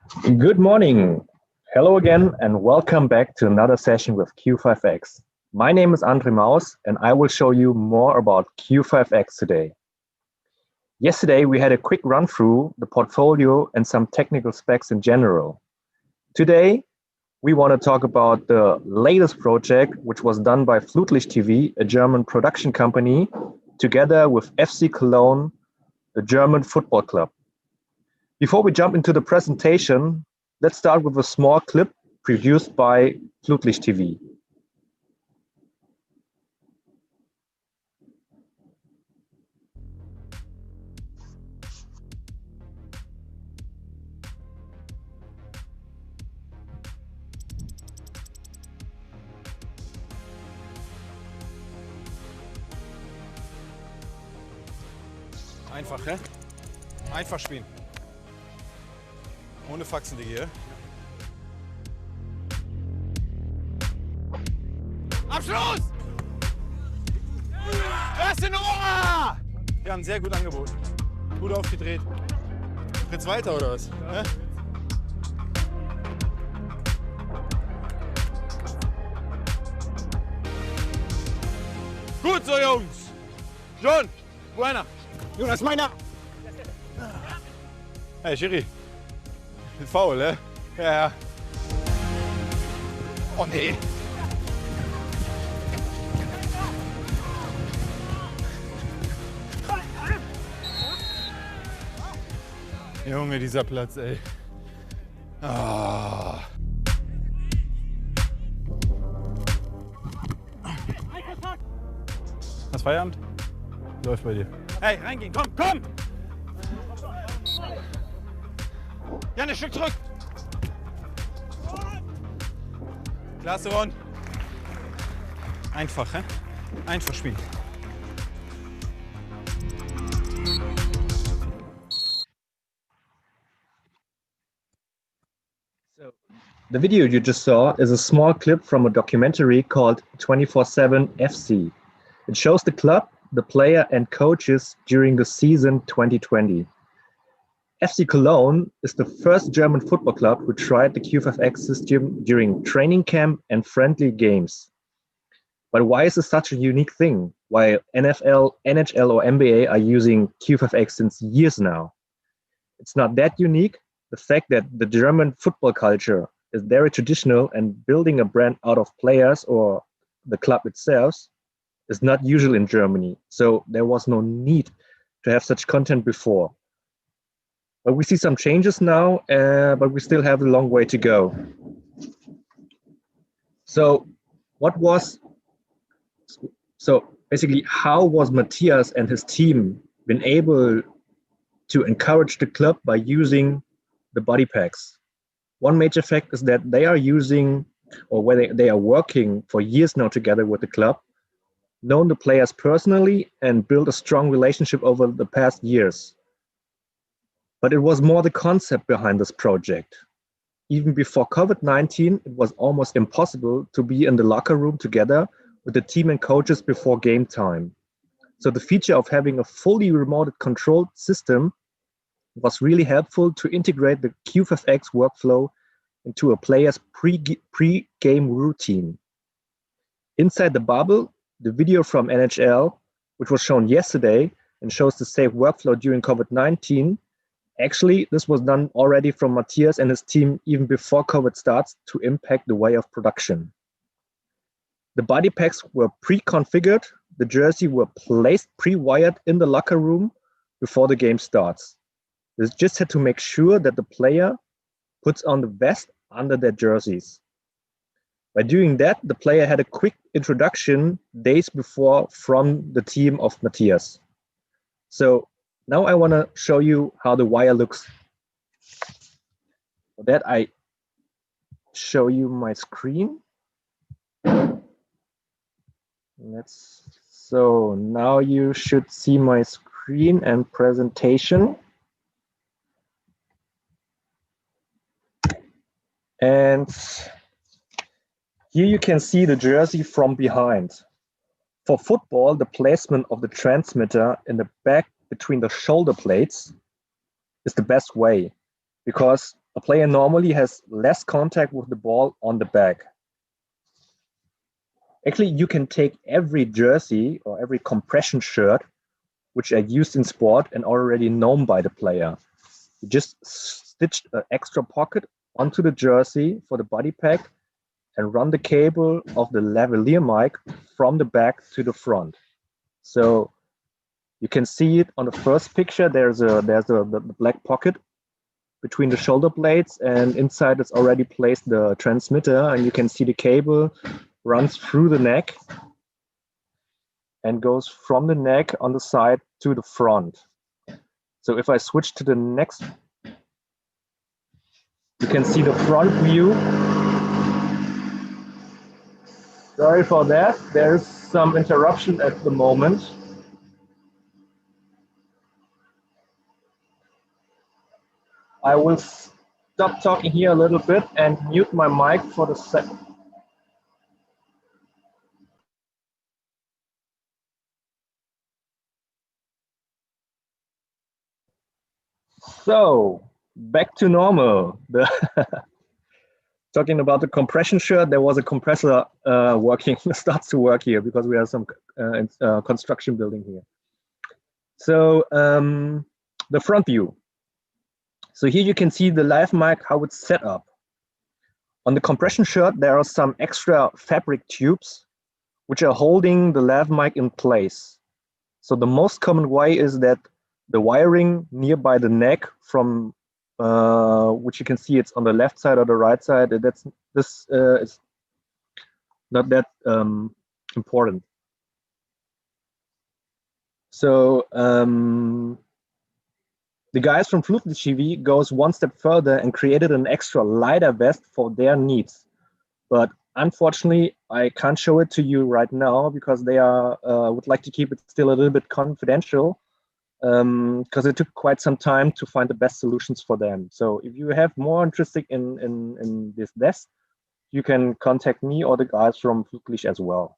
Good morning. Hello again, and welcome back to another session with Q5X. My name is Andre Maus, and I will show you more about Q5X today. Yesterday, we had a quick run through the portfolio and some technical specs in general. Today, we want to talk about the latest project, which was done by Flutlicht-TV, a German production company, together with FC Cologne, the German football club. Before we jump into the presentation, let's start with a small clip produced by Flutlicht-TV. Einfach, hä? Einfach spielen. Ohne Faxen, Digga. Abschluss! Erste Nummer! Wir haben sehr gut angeboten. Gut aufgedreht. Jetzt weiter, oder was? Ja? Gut so, Jungs! John! Buena! Jonas, meiner! Hey, Schiri. Faul, ne? Ja. Oh, nee. Junge, dieser Platz, ey. Ah. Hast Feierabend? Läuft bei dir. Hey, reingehen, komm, komm! Jan, ein Stück zurück! Klasse, Ron. Einfach, hä? Einfach spielen. So, the video you just saw is a small clip from a documentary called 24/7 FC. It shows the club, the player and coaches during the season 2020. FC Cologne is the first German football club who tried the Q5X system during training camp and friendly games. But why is this such a unique thing, while NFL, NHL or NBA are using Q5X since years now? It's not that unique. The fact that the German football culture is very traditional and building a brand out of players or the club itself is not usual in Germany. So there was no need to have such content before. But we see some changes now, but we still have a long way to go. So basically, how was Matthias and his team been able to encourage the club by using the body packs? One major fact is that they are using, or where they are working for years now together with the club, known the players personally and built a strong relationship over the past years. But it was more the concept behind this project. Even before COVID-19, it was almost impossible to be in the locker room together with the team and coaches before game time. So the feature of having a fully remote controlled system was really helpful to integrate the Q5X workflow into a player's pre-game routine. Inside the bubble, the video from NHL, which was shown yesterday and shows the safe workflow during COVID-19, actually, this was done already from Matthias and his team even before COVID starts to impact the way of production. The body packs were pre-configured, the jersey were placed pre-wired in the locker room before the game starts. They just had to make sure that the player puts on the vest under their jerseys. By doing that, the player had a quick introduction days before from the team of Matthias. So now I want to show you how the wire looks. For that, I show you my screen. So now you should see my screen and presentation. And here you can see the jersey from behind. For football, the placement of the transmitter in the back between the shoulder plates is the best way, because a player normally has less contact with the ball on the back. Actually, you can take every jersey or every compression shirt which are used in sport and already known by the player. You just stitch an extra pocket onto the jersey for the body pack and run the cable of the lavalier mic from the back to the front. So you can see it on the first picture. There's the black pocket between the shoulder blades, and inside it's already placed the transmitter, and you can see the cable runs through the neck and goes from the neck on the side to the front. So if I switch to the next, you can see the front view. Sorry for that, there's some interruption at the moment. I will stop talking here a little bit and mute my mic for the second. So back to normal. Talking about the compression shirt, there was a compressor starts to work here because we have some construction building here. So the front view. So here you can see the live mic, how it's set up. On the compression shirt, there are some extra fabric tubes which are holding the lav mic in place. So the most common way is that the wiring nearby the neck from which you can see it's on the left side or the right side, this is not that important. So the guys from Flutlicht-TV goes one step further and created an extra lighter vest for their needs. But unfortunately, I can't show it to you right now because they would like to keep it still a little bit confidential, because it took quite some time to find the best solutions for them. So if you have more interested in this vest, you can contact me or the guys from Flutlicht as well.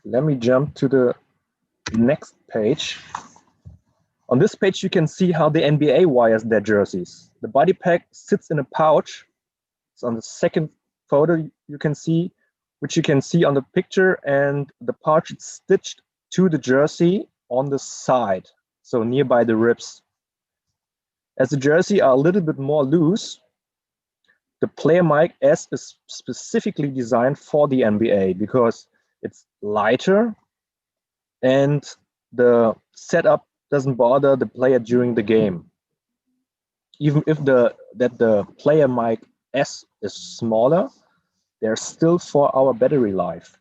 Let me jump to the next page. On this page, you can see how the NBA wires their jerseys. The body pack sits in a pouch. It's on the second photo you can see, which you can see on the picture, and the pouch is stitched to the jersey on the side, so nearby the ribs. As the jersey are a little bit more loose, the PlayerMic S is specifically designed for the NBA because it's lighter and the setup doesn't bother the player during the game. Even if the PlayerMic S is smaller, they're still 4-hour battery life.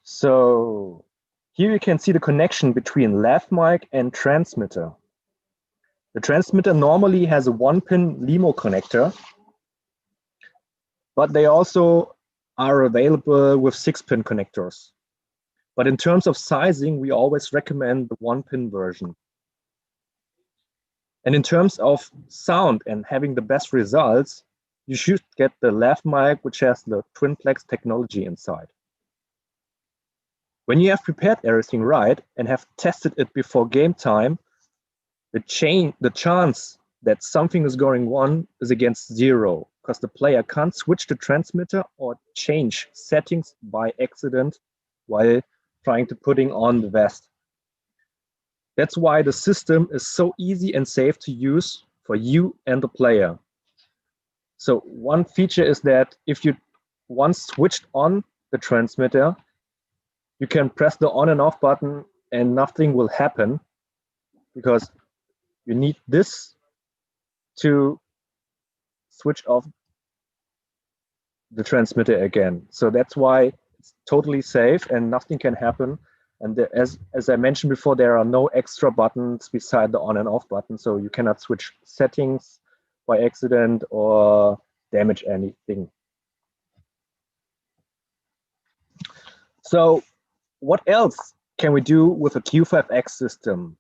So here you can see the connection between lav mic and transmitter. The transmitter normally has a 1-pin LEMO connector, but they also are available with 6-pin connectors. But in terms of sizing, we always recommend the 1-pin version. And in terms of sound and having the best results, you should get the lav mic, which has the twinplex technology inside. When you have prepared everything right and have tested it before game time, the chance that something is going wrong is against 0, because the player can't switch the transmitter or change settings by accident while trying to putting on the vest. That's why the system is so easy and safe to use for you and the player. So one feature is that if you once switched on the transmitter, you can press the on and off button and nothing will happen, because you need this to switch off the transmitter again. So that's why it's totally safe and nothing can happen. And as I mentioned before, there are no extra buttons beside the on and off button, so you cannot switch settings by accident or damage anything. So what else can we do with a Q5X system?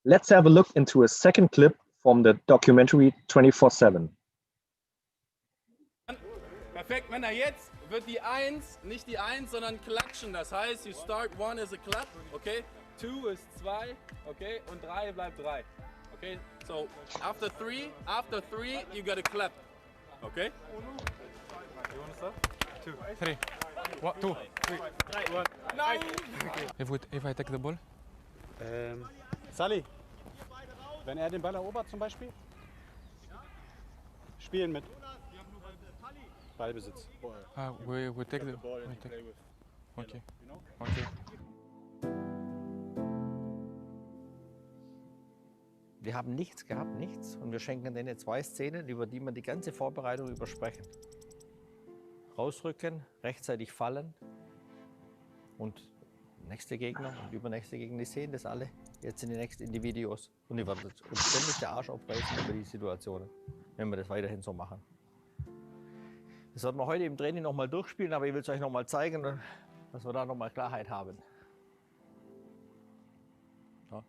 Let's have a look into a second clip from the documentary 24/7. Perfekt, Männer, jetzt wird die 1, nicht die 1, sondern klatschen. Das heißt, you start 1 as a clap, okay? 2 ist 2, okay? Und 3 bleibt 3. Okay? So, after 3, you gotta clap. Okay? You wanna start? 2, 3. 1, 2, 3, 1. Nein! If I take the ball? Sally, wenn er den Ball erobert zum Beispiel, spielen mit Ballbesitz. We take the ball. Okay. Okay. Wir haben nichts gehabt, nichts. Und wir schenken denen 2 Szenen, über die wir die ganze Vorbereitung übersprechen. Rausrücken, rechtzeitig fallen und nächste Gegner und übernächste Gegner, die sehen das alle jetzt in die Videos. Und die werden uns ständig der Arsch aufreißen über die Situationen, wenn wir das weiterhin so machen. Das sollten wir heute im Training nochmal durchspielen, aber ich will es euch nochmal zeigen, dass wir da nochmal Klarheit haben. Ja.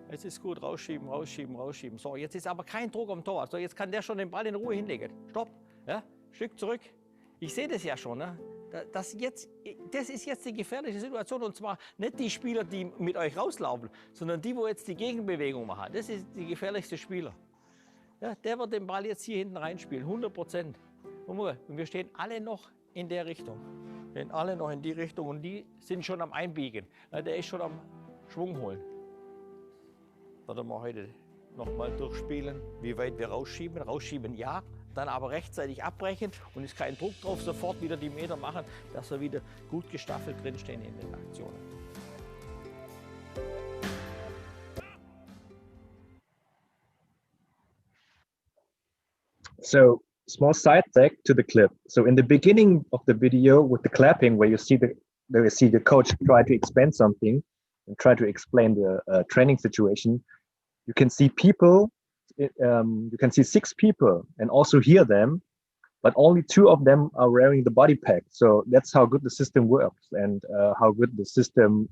Es ist gut, rausschieben, rausschieben, rausschieben. So, jetzt ist aber kein Druck am Tor. So, jetzt kann der schon den Ball in Ruhe hinlegen. Stopp, ja? Stück zurück. Ich sehe das ja schon. Ne? Das ist jetzt die gefährliche Situation. Und zwar nicht die Spieler, die mit euch rauslaufen, sondern die, wo jetzt die Gegenbewegung machen. Das ist die gefährlichste Spieler. Ja, der wird den Ball jetzt hier hinten reinspielen, 100%. Und wir stehen alle noch in der Richtung. Wir stehen alle noch in die Richtung und die sind schon am Einbiegen. Der ist schon am Schwung holen. Werden wir heute nochmal durchspielen, wie weit wir rausschieben. Rausschieben ja, dann aber rechtzeitig abbrechen und ist kein Druck drauf, sofort wieder die Meter machen, dass wir wieder gut gestaffelt drinstehen in den Aktionen. So, small side fact to the clip. So in the beginning of the video with the clapping, where you see the coach try to explain something and try to explain the training situation, you can see people, you can see 6 people and also hear them, but only 2 of them are wearing the body pack. So that's how good the system works and how good the system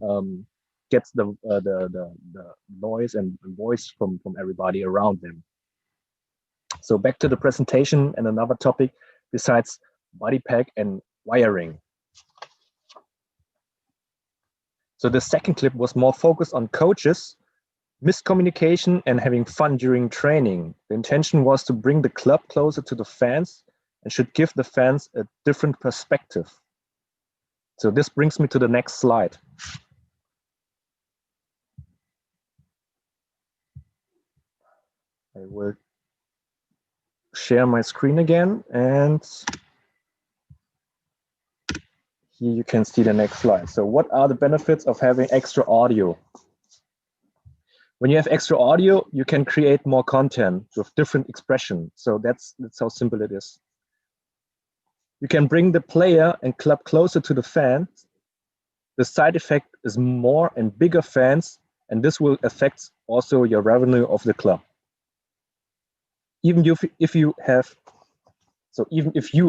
gets the noise and voice from everybody around them. So back to the presentation and another topic besides body pack and wiring. So the second clip was more focused on coaches, miscommunication and having fun during training. The intention was to bring the club closer to the fans and should give the fans a different perspective. So this brings me to the next slide. I will share my screen again, and here you can see the next slide. So what are the benefits of having extra audio? When you have extra audio, you can create more content with different expression. So that's how simple it is. You can bring the player and club closer to the fans. The side effect is more and bigger fans, and this will affect also your revenue of the club. Even if you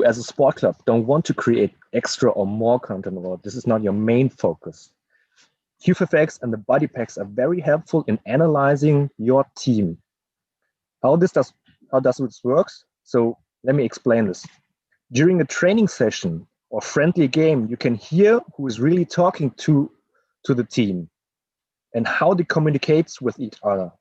as a sport club don't want to create extra or more content, or this is not your main focus, Q5X and the body packs are very helpful in analyzing your team. How does this works? So let me explain this. During a training session or friendly game, you can hear who is really talking to the team and how they communicate with each other.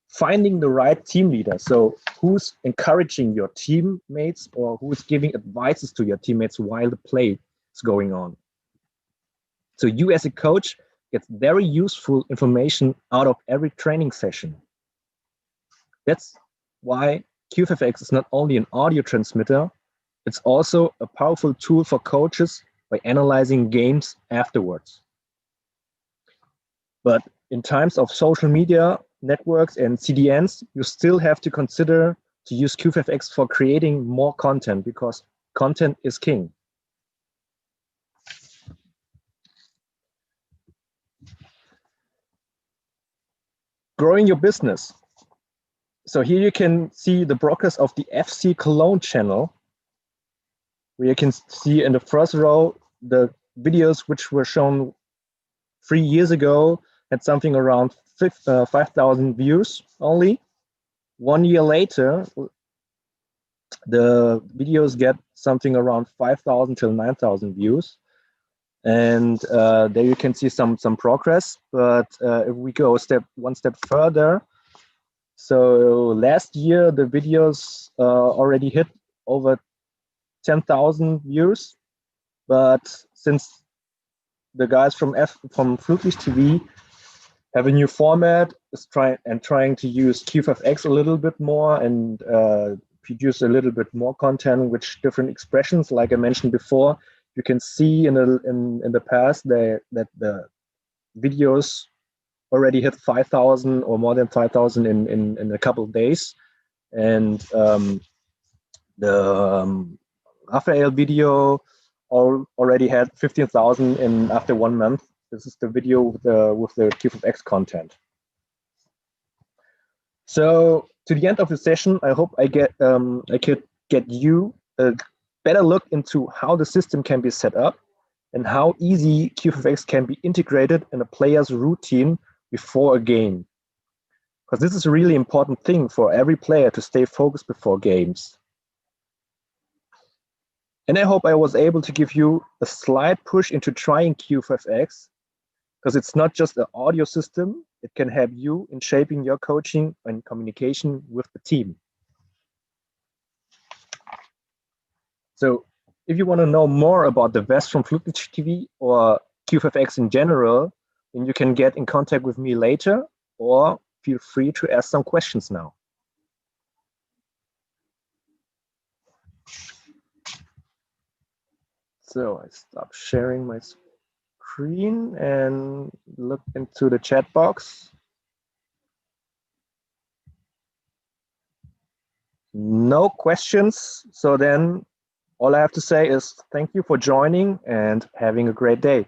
Finding the right team leader. So who's encouraging your teammates or who's giving advices to your teammates while the play is going on. So you as a coach get very useful information out of every training session. That's why Q5X is not only an audio transmitter, it's also a powerful tool for coaches by analyzing games afterwards. But in times of social media, networks and CDNs, you still have to consider to use Q5X for creating more content because content is king. Growing your business. So here you can see the broadcast of the FC Cologne channel, where you can see in the first row the videos which were shown 3 years ago had something around 5,000 views only. 1 year later, the videos get something around 5,000 till 9,000 views. And there you can see some progress. But if we go one step further, so last year the videos already hit over 10,000 views. But since the guys from Flutlicht TV have a new format, is trying to use Q5X a little bit more and produce a little bit more content with different expressions, like I mentioned before. You can see in the past that the videos already hit 5,000 or more than 5,000 in a couple of days, and the Raphael video already had 15,000 in after 1 month. This is the video with the Q5X content. So to the end of the session, I hope I could get you a better look into how the system can be set up and how easy Q5X can be integrated in a player's routine before a game. Because this is a really important thing for every player to stay focused before games. And I hope I was able to give you a slight push into trying Q5X, because it's not just an audio system, it can help you in shaping your coaching and communication with the team. So if you want to know more about the best from Flutlicht TV or Q5X in general, then you can get in contact with me later, or feel free to ask some questions now. So I stop sharing my screen and look into the chat box. No questions. So then all I have to say is thank you for joining and having a great day.